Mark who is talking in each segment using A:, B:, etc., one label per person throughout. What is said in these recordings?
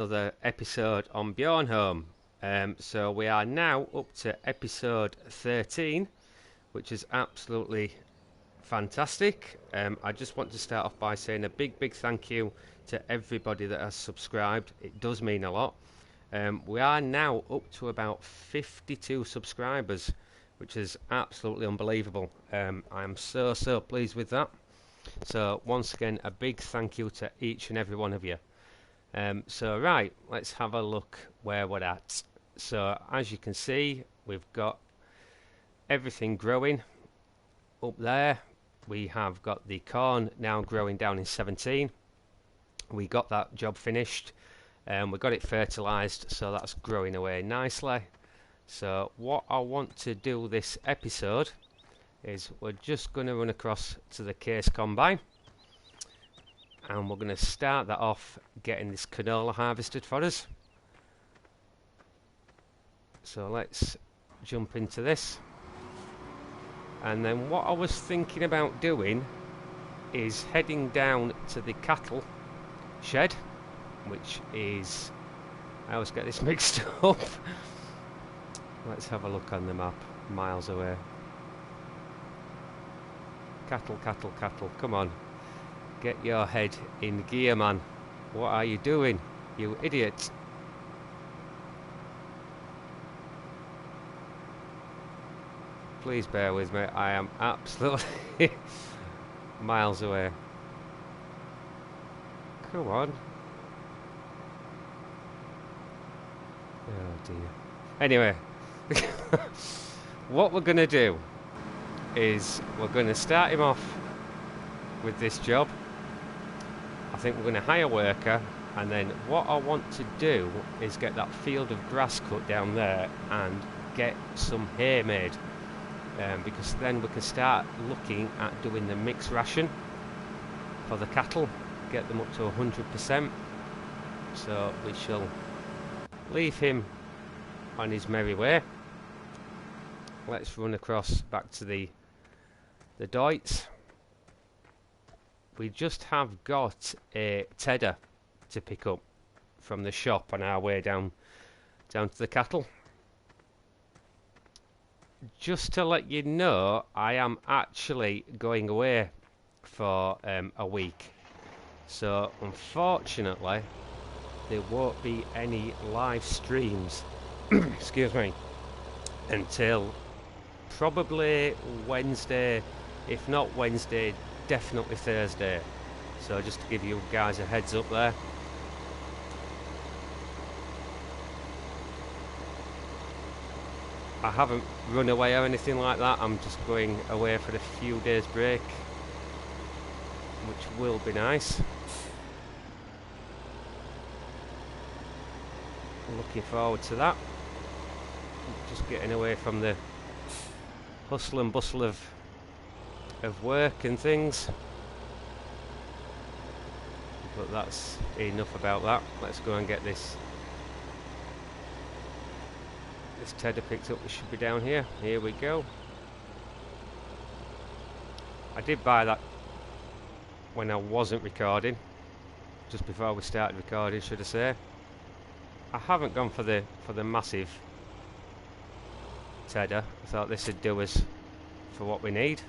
A: Another episode on Bjornholm. So we are now up to episode 13, which is absolutely fantastic. I just want to start off by saying a big thank you to everybody that has subscribed. It does mean a lot. We are now up to about 52 subscribers, which is absolutely unbelievable. I am so pleased with that. So once again, a big thank you to each and every one of you. Right, let's have a look where we're at. So as you can see, we've got everything growing up there. We have got the corn now growing down in 17. We got that job finished. We got it fertilised, so that's growing away nicely. So what I want to do this episode is we're just going to run across to the case combine. And we're going to start that off getting this canola harvested for us. So let's jump into this. And then what I was thinking about doing is heading down to the cattle shed, which is, I always get this mixed up. Let's have a look on the map, miles away. Cattle, come on. Get your head in gear, man. What are you doing, you idiot? Please bear with me. I am absolutely miles away. Come on. Oh dear. Anyway, what we're going to do is we're going to start him off with this job. I think we're going to hire a worker, and then what I want to do is get that field of grass cut down there and get some hay made, because then we can start looking at doing the mixed ration for the cattle, get them up to 100%. So we shall leave him on his merry way. Let's run across back to the Deutz. We just have got a tedder to pick up from the shop on our way down to the cattle. Just to let you know, I am actually going away for a week. So unfortunately, there won't be any live streams, excuse me, until probably Wednesday, if not Wednesday, definitely Thursday. So just to give you guys a heads up there. I haven't run away or anything like that. I'm just going away for a few days break, which will be nice. Looking forward to that. Just getting away from the hustle and bustle of work and things. But that's enough about that. Let's go and get this tedder picked up. It should be down here. Here we go. I did buy that when I wasn't recording, just before we started recording, should I say. I haven't gone for the massive tedder. I thought this would do us for what we need.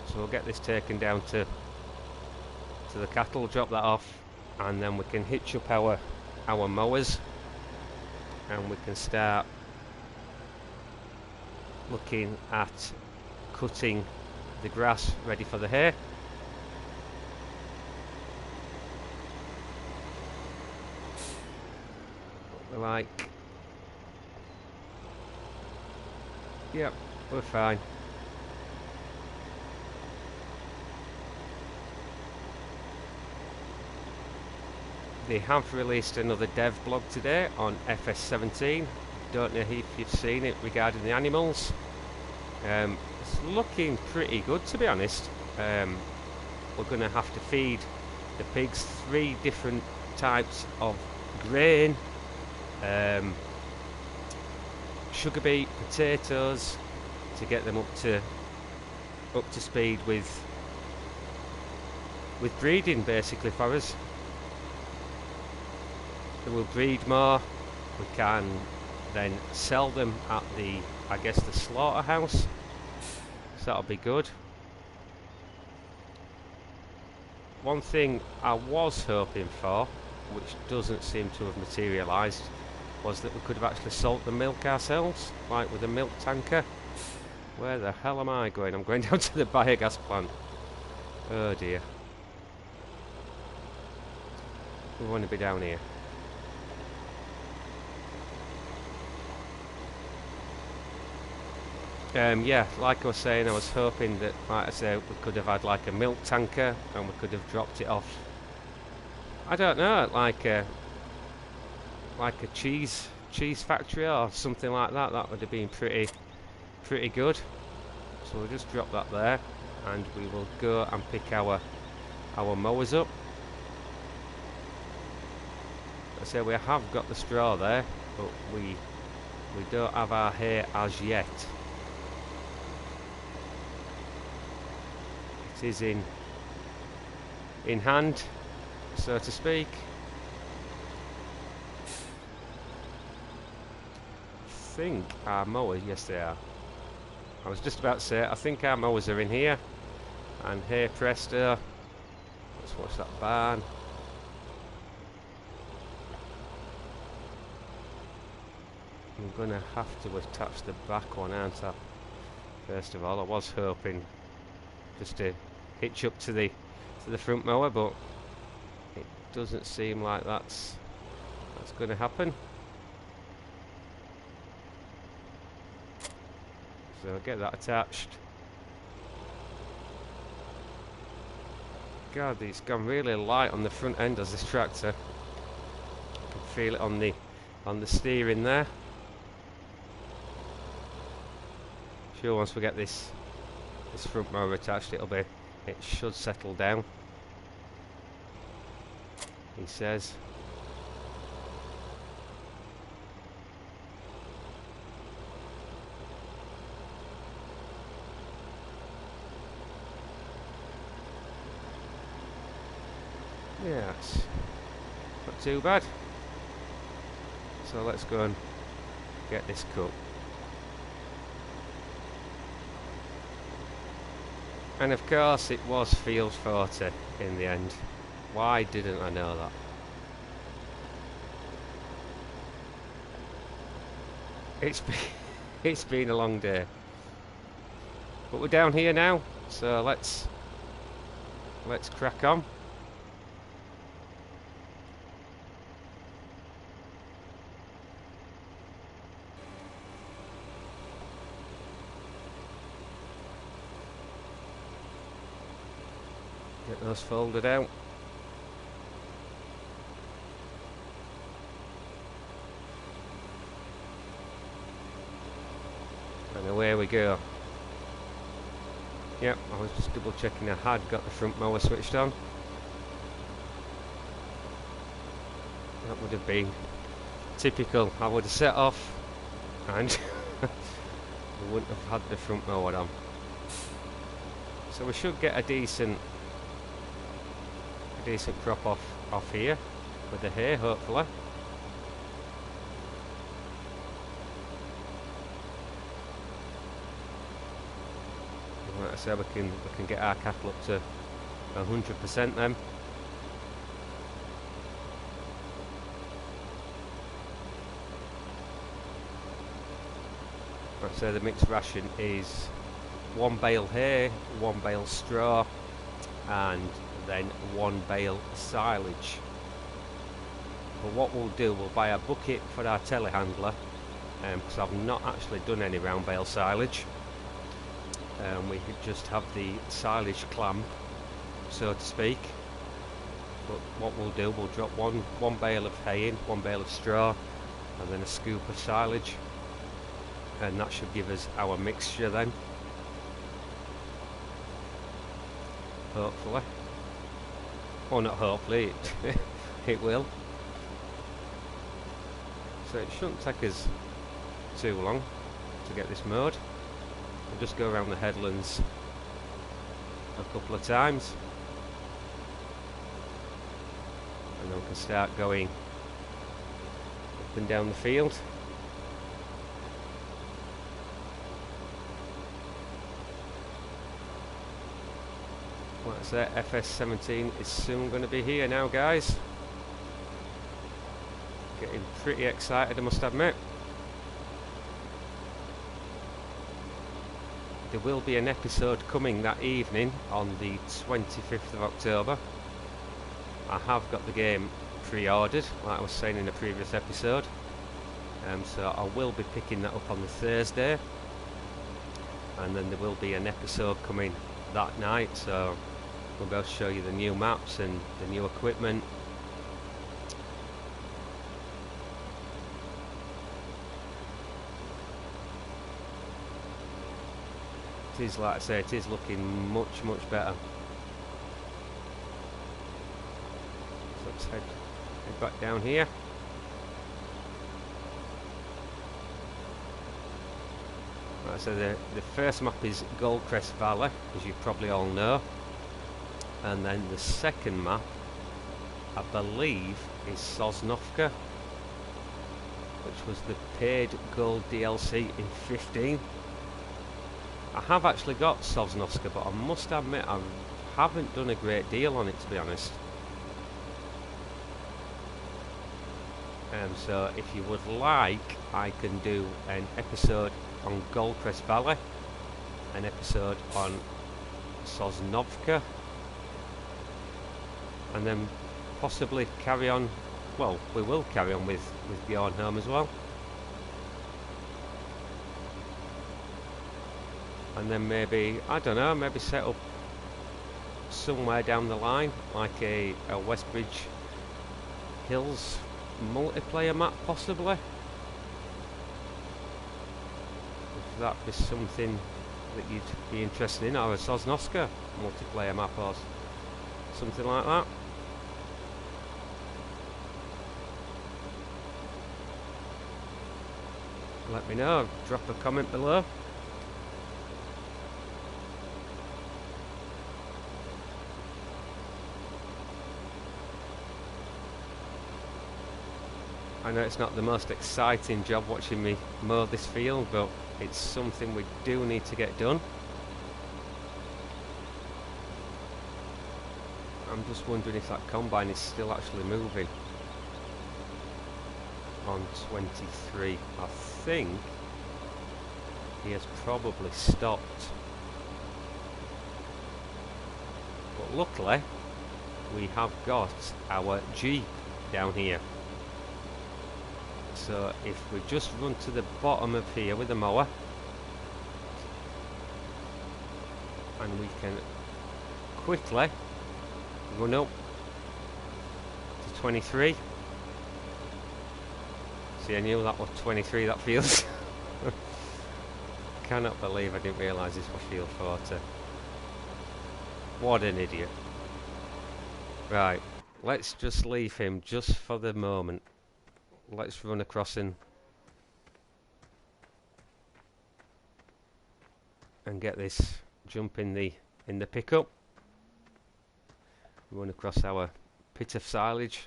A: So we'll get this taken down to the cattle, drop that off, and then we can hitch up our mowers, and we can start looking at cutting the grass ready for the hay. We're like, yep, we're fine. They have released another dev blog today on FS17. Don't know if you've seen it regarding the animals. It's looking pretty good, to be honest. We're going to have to feed the pigs 3 different types of grain, sugar beet, potatoes, to get them up to speed with with breeding basically for us. They will breed more. We can then sell them at the, I guess, the slaughterhouse. So that'll be good. One thing I was hoping for, which doesn't seem to have materialised, was that we could have actually sold the milk ourselves, like with a milk tanker. Where the hell am I going? I'm going down to the biogas plant. Oh dear. We want to be down here. Yeah, like I was saying, I was hoping that, like I say, we could have had like a milk tanker and we could have dropped it off. I don't know, like a cheese factory or something like that. That would have been pretty good. So we'll just drop that there, and we will go and pick our mowers up. I say we have got the straw there, but we don't have our hay as yet. It is in hand, so to speak. I think our mowers, yes they are. I was just about to say, I think our mowers are in here. And here, presto. Let's watch that barn. I'm gonna have to attach the back one, aren't I? First of all, I was hoping just to hitch up to the front mower, but it doesn't seem like that's going to happen. So I'll get that attached. God, it's gone really light on the front end of this tractor. I can feel it on the steering there. Sure, once we get this front mower attached, it should settle down, he says. Yeah, it's not too bad. So let's go and get this cut. And of course it was field 40 in the end. Why didn't I know that? It's been a long day. But we're down here now, so let's crack on. Get those folded out. And away we go. Yep, I was just double checking I had got the front mower switched on. That would have been typical. I would have set off and we wouldn't have had the front mower on. So we should get a decent crop off here with the hay, hopefully. Like I said, we can get our cattle up to 100% then. Like I say, the mixed ration is 1 bale hay, 1 bale straw, and then 1 bale silage. But what we'll do, we'll buy a bucket for our telehandler, because I've not actually done any round bale silage. We could just have the silage clamp, so to speak. But what we'll do, we'll drop one bale of hay in, 1 bale of straw, and then a scoop of silage, and that should give us our mixture then, hopefully. Or not hopefully, it will. So it shouldn't take us too long to get this mowed. We'll just go around the headlands a couple of times. and then we can start going up and down the field. Like I say, FS17 is soon going to be here now, guys. Getting pretty excited, I must admit. There will be an episode coming that evening on the 25th of October. I have got the game pre-ordered, like I was saying in a previous episode. So I will be picking that up on the Thursday. And then there will be an episode coming that night, so we'll be able to show you the new maps and the new equipment. It is, like I say, it is looking much better. So let's head back down here. Right, so the first map is Goldcrest Valley, as you probably all know. And then the second map, I believe, is Sosnovka, which was the paid gold DLC in 15. I have actually got Sosnovka, but I must admit I haven't done a great deal on it, to be honest. So if you would like, I can do an episode on Goldcrest Valley, an episode on Sosnovka, and then possibly carry on. Well, we will carry on with Bjornholm as well, and then maybe, I don't know, maybe set up somewhere down the line like a Westbridge Hills multiplayer map, possibly. If that be something that you'd be interested in, or a Sosnovka multiplayer map or something like that. Let me know, drop a comment below. I know it's not the most exciting job watching me mow this field, but it's something we do need to get done. I'm just wondering if that combine is still actually moving on 23. I think he has probably stopped. But luckily, we have got our Jeep down here. So if we just run to the bottom of here with the mower, and we can quickly run up to 23. See, I knew that was 23, that feels. Cannot believe I didn't realise this was field 40. What an idiot. Right, let's just leave him just for the moment. Let's run across and get this jump in the pickup. Run across our pit of silage.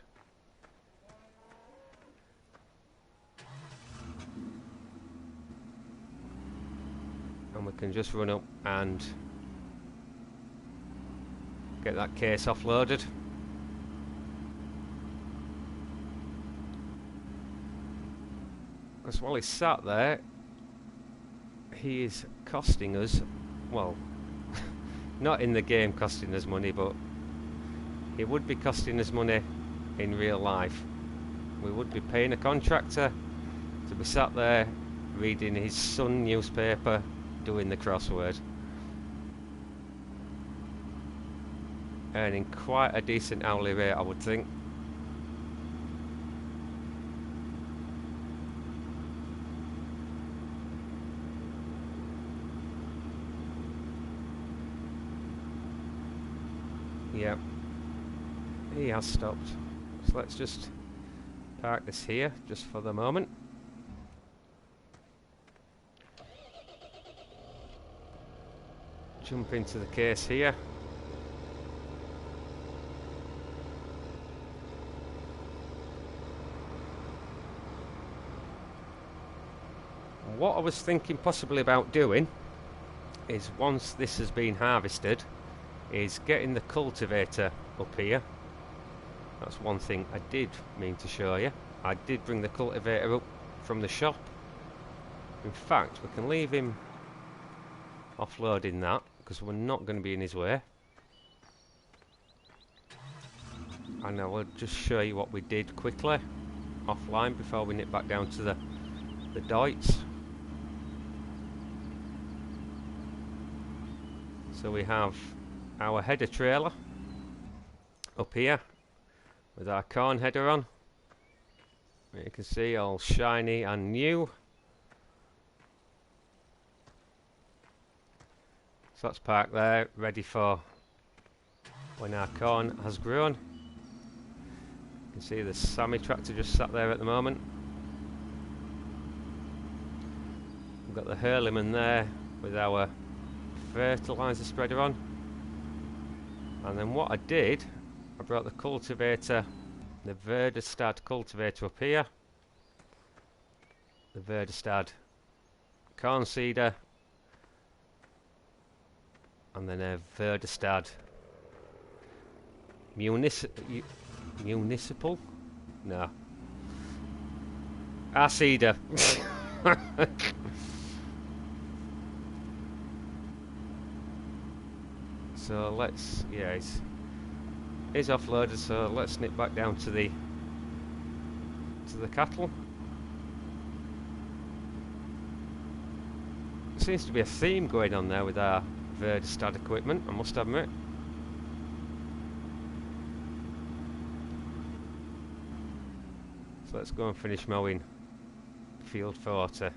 A: And we can just run up and get that case offloaded. Because while he's sat there, he is costing us, well, not in the game costing us money, but he would be costing us money in real life. We would be paying a contractor to be sat there reading his Sun newspaper, doing the crossword, earning quite a decent hourly rate, I would think. Yeah, he has stopped. So let's just park this here just for the moment. Jump into the case here. what I was thinking possibly about doing is, once this has been harvested, is getting the cultivator up here. That's one thing I did mean to show you. I did bring the cultivator up from the shop. In fact, we can leave him offloading that, because we're not going to be in his way. And I will just show you what we did quickly offline before we nip back down to the Deutz. So we have our header trailer up here with our corn header on. You can see all shiny and new. So that's parked there, ready for when our corn has grown. You can see the Sammy tractor just sat there at the moment. We've got the Hurleyman there with our fertiliser spreader on. And then what I did, I brought the cultivator, the Verdestad cultivator up here. The Verdestad corn seeder. And then a Verdestad municipal? No. Our seeder. So let's, yeah, it's offloaded, so let's nip back down to the cattle. Seems to be a theme going on there with our Verdestad equipment, I must admit. So let's go and finish mowing field 40.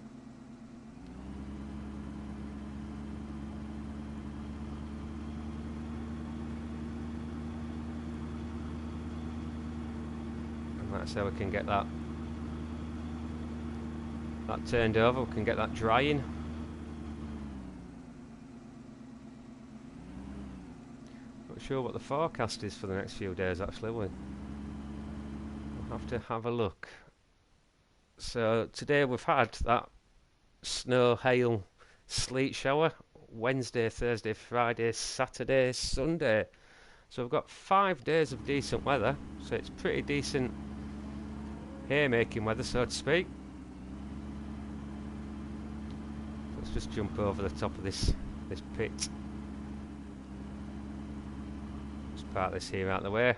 A: And that's how we can get that turned over, we can get that drying. Not sure what the forecast is for the next few days actually. We'll have to have a look. So today we've had that snow, hail, sleet shower. Wednesday, Thursday, Friday, Saturday, Sunday. So we've got 5 days of decent weather. So it's pretty decent haymaking weather, so to speak. Let's just jump over the top of this pit. Just park this here out of the way.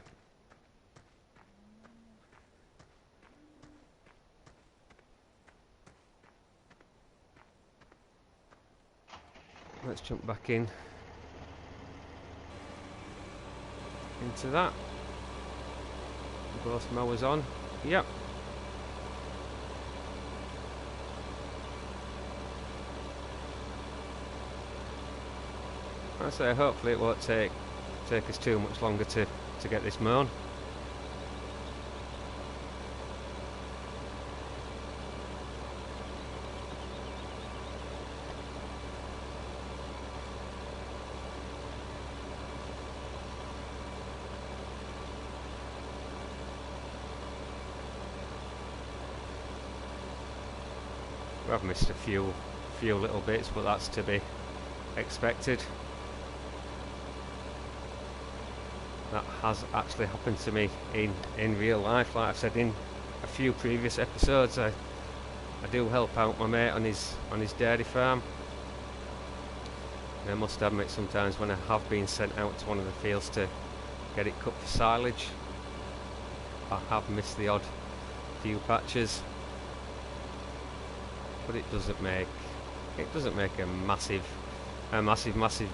A: Let's jump back into that. Both mowers on. Yep. I say hopefully it won't take us too much longer to get this mown. I've missed a few little bits, but that's to be expected. That has actually happened to me in real life. Like I've said in a few previous episodes, I do help out my mate on his dairy farm. And I must admit, sometimes when I have been sent out to one of the fields to get it cut for silage, I have missed the odd few patches. But it doesn't make a massive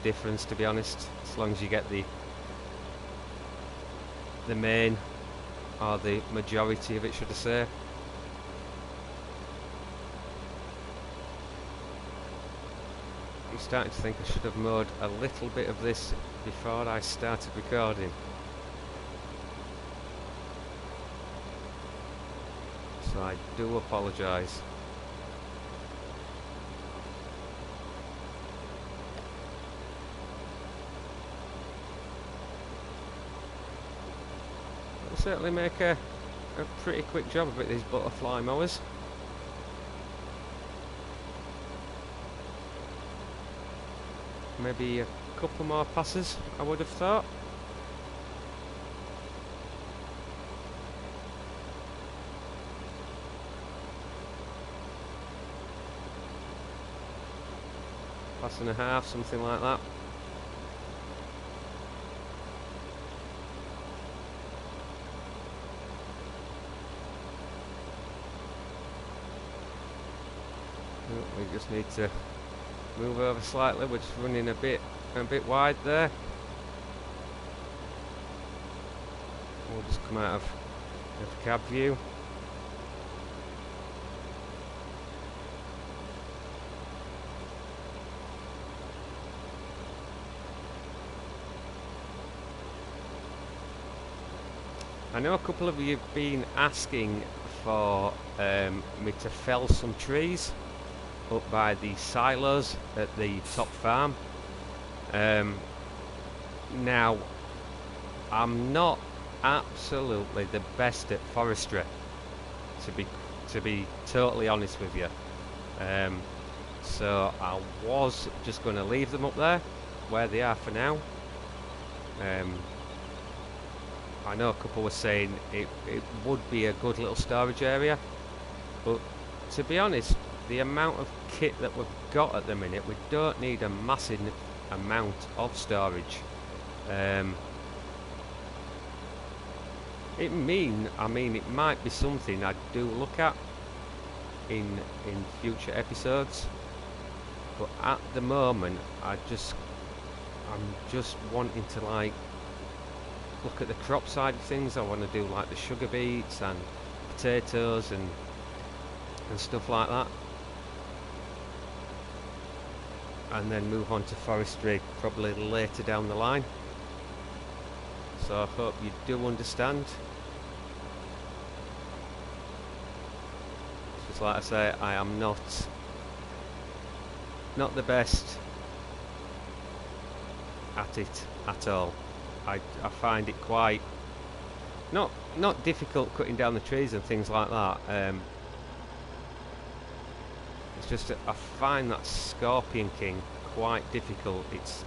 A: difference, to be honest, as long as you get the main, or the majority of it, should I say. I'm starting to think I should have mowed a little bit of this before I started recording. So I do apologise. Certainly make a pretty quick job of it, these butterfly mowers. maybe a couple more passes, I would have thought. Pass and a half, something like that. We just need to move over slightly. We're just running a bit wide there. We'll just come out of cab view. I know a couple of you have been asking for me to fell some trees up by the silos at the top farm. Now, I'm not absolutely the best at forestry, to be totally honest with you. So I was just going to leave them up there where they are for now. I know a couple were saying it would be a good little storage area, but to be honest, the amount of kit that we've got at the minute, we don't need a massive amount of storage. I mean, it might be something I do look at in future episodes, but at the moment, I'm just wanting to like look at the crop side of things. I want to do like the sugar beets and potatoes and stuff like that, and then move on to forestry probably later down the line. So I hope you do understand. Just like I say, I am not the best at it at all. I find it quite not difficult cutting down the trees and things like that. It's just that I find that Scorpion King quite difficult. It's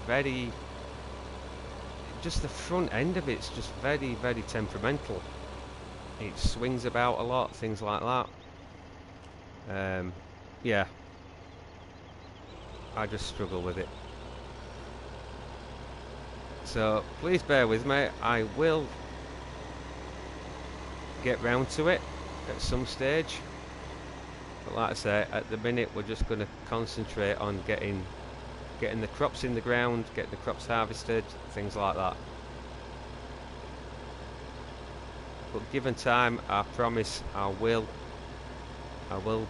A: very, just the front end of it's just very temperamental. It swings about a lot, things like that. Yeah, I just struggle with it. So please bear with me. I will get round to it at some stage, but like I say, at the minute we're just going to concentrate on getting the crops in the ground, getting the crops harvested, things like that. But given time, I promise I will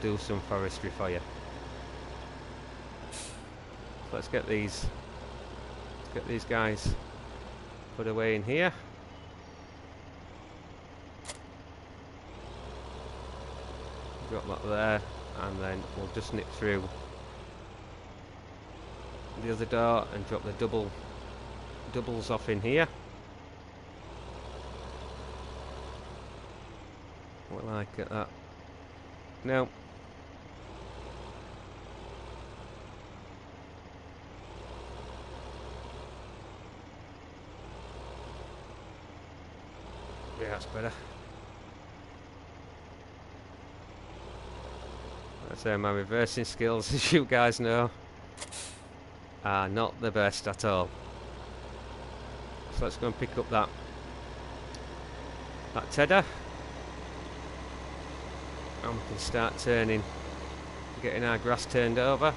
A: do some forestry for you. So let's get these guys put away in here. Drop that there, and then we'll just nip through the other door and drop the doubles off in here. What will I get that? No. Yeah, that's better. I'd say my reversing skills, as you guys know, are not the best at all. So let's go and pick up that tedder, and we can start getting our grass turned over,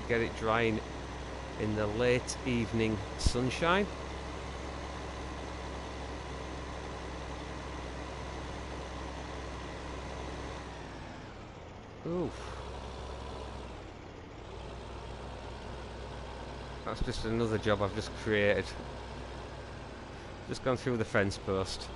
A: get it drying in the late evening sunshine. Oof. That's just another job I've just created. Just gone through the fence post.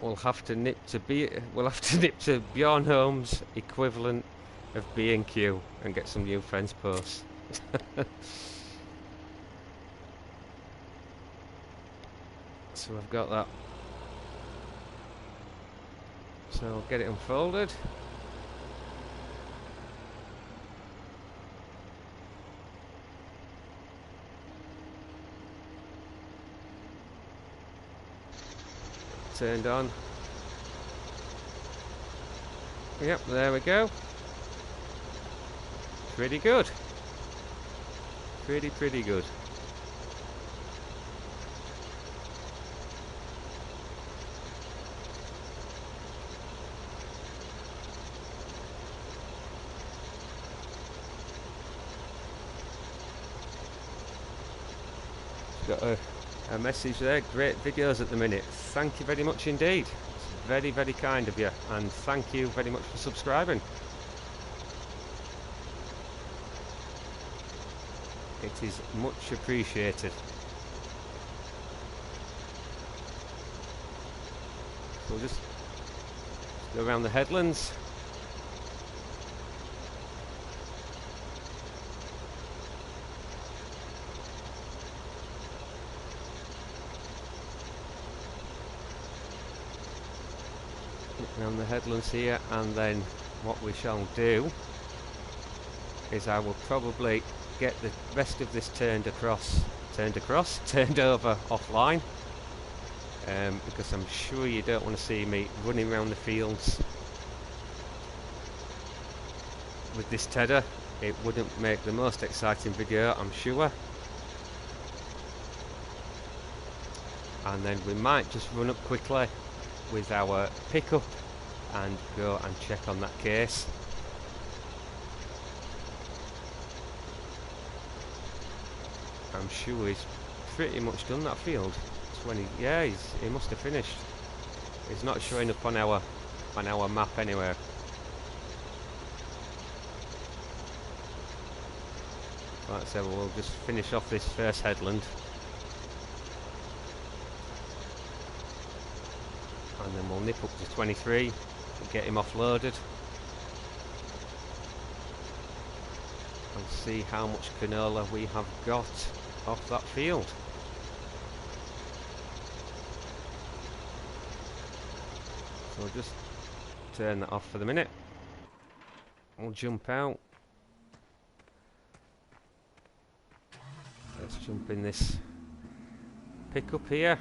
A: We'll have to nip to Bjornholm's equivalent of B&Q and get some new fence posts. So I've got that So I'll get it unfolded. Turned on. Yep, there we go. Pretty good. Pretty good. Got a message there. Great videos at the minute. Thank you very much indeed. It's very kind of you, and thank you very much for subscribing. It is much appreciated. So we'll just go around the headlands. Around the headlands here, and then what we shall do is I will probably get the rest of this turned over offline, because I'm sure you don't want to see me running around the fields with this tedder. It wouldn't make the most exciting video, I'm sure. And then we might just run up quickly with our pickup and go and check on that case. I'm sure he's pretty much done that field. 20, yeah, he must have finished. He's not showing up on our map anywhere. Like I said, we'll just finish off this first headland, and then we'll nip up to 23 and get him offloaded and see how much canola we have got off that field. So we'll just turn that off for the minute. We'll jump out. Let's jump in this pickup here.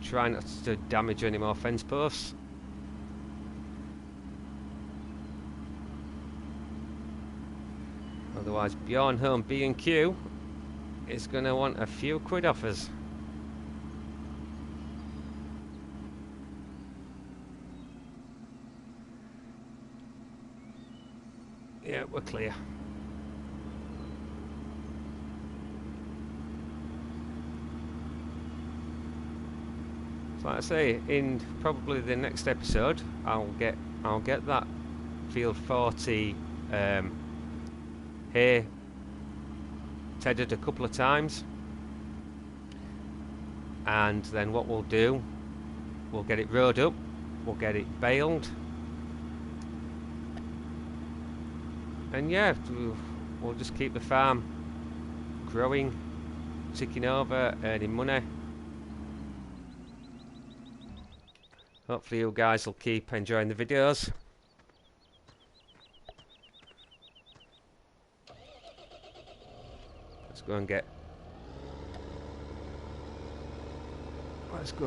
A: Try not to damage any more fence posts. Otherwise Bjornholm B&Q is going to want a few quid off us. Yeah, we're clear. So like I say, in probably the next episode, I'll get that field 40 hay tedded a couple of times, and then what we'll do, we'll get it rowed up, we'll get it baled, and yeah, we'll just keep the farm growing, ticking over, earning money. Hopefully you guys will keep enjoying the videos. Let's go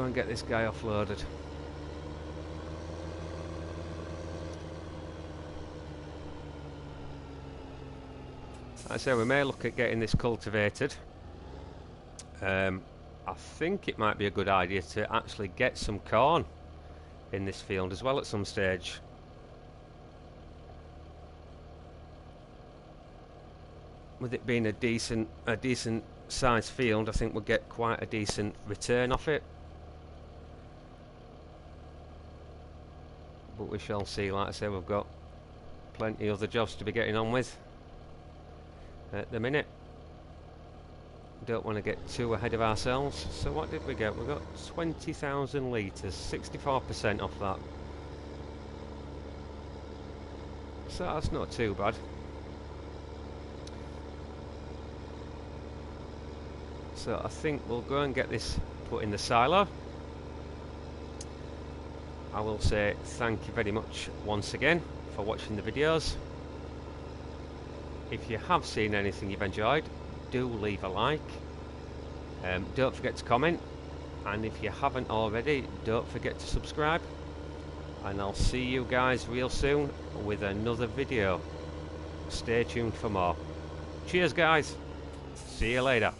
A: and get this guy offloaded. Like I say, we may look at getting this cultivated. I think it might be a good idea to actually get some corn in this field as well at some stage. With it being a decent sized field, I think we'll get quite a decent return off it. But we shall see. Like I say, we've got plenty of other jobs to be getting on with at the minute. Don't want to get too ahead of ourselves. So what did we get? We got 20,000 litres, 64% off that. So that's not too bad. So I think we'll go and get this put in the silo, I will say thank you very much once again for watching the videos. If you have seen anything you've enjoyed, do leave a like. Don't forget to comment, and if you haven't already, don't forget to subscribe, and I'll see you guys real soon with another video. Stay tuned for more. Cheers guys, see you later.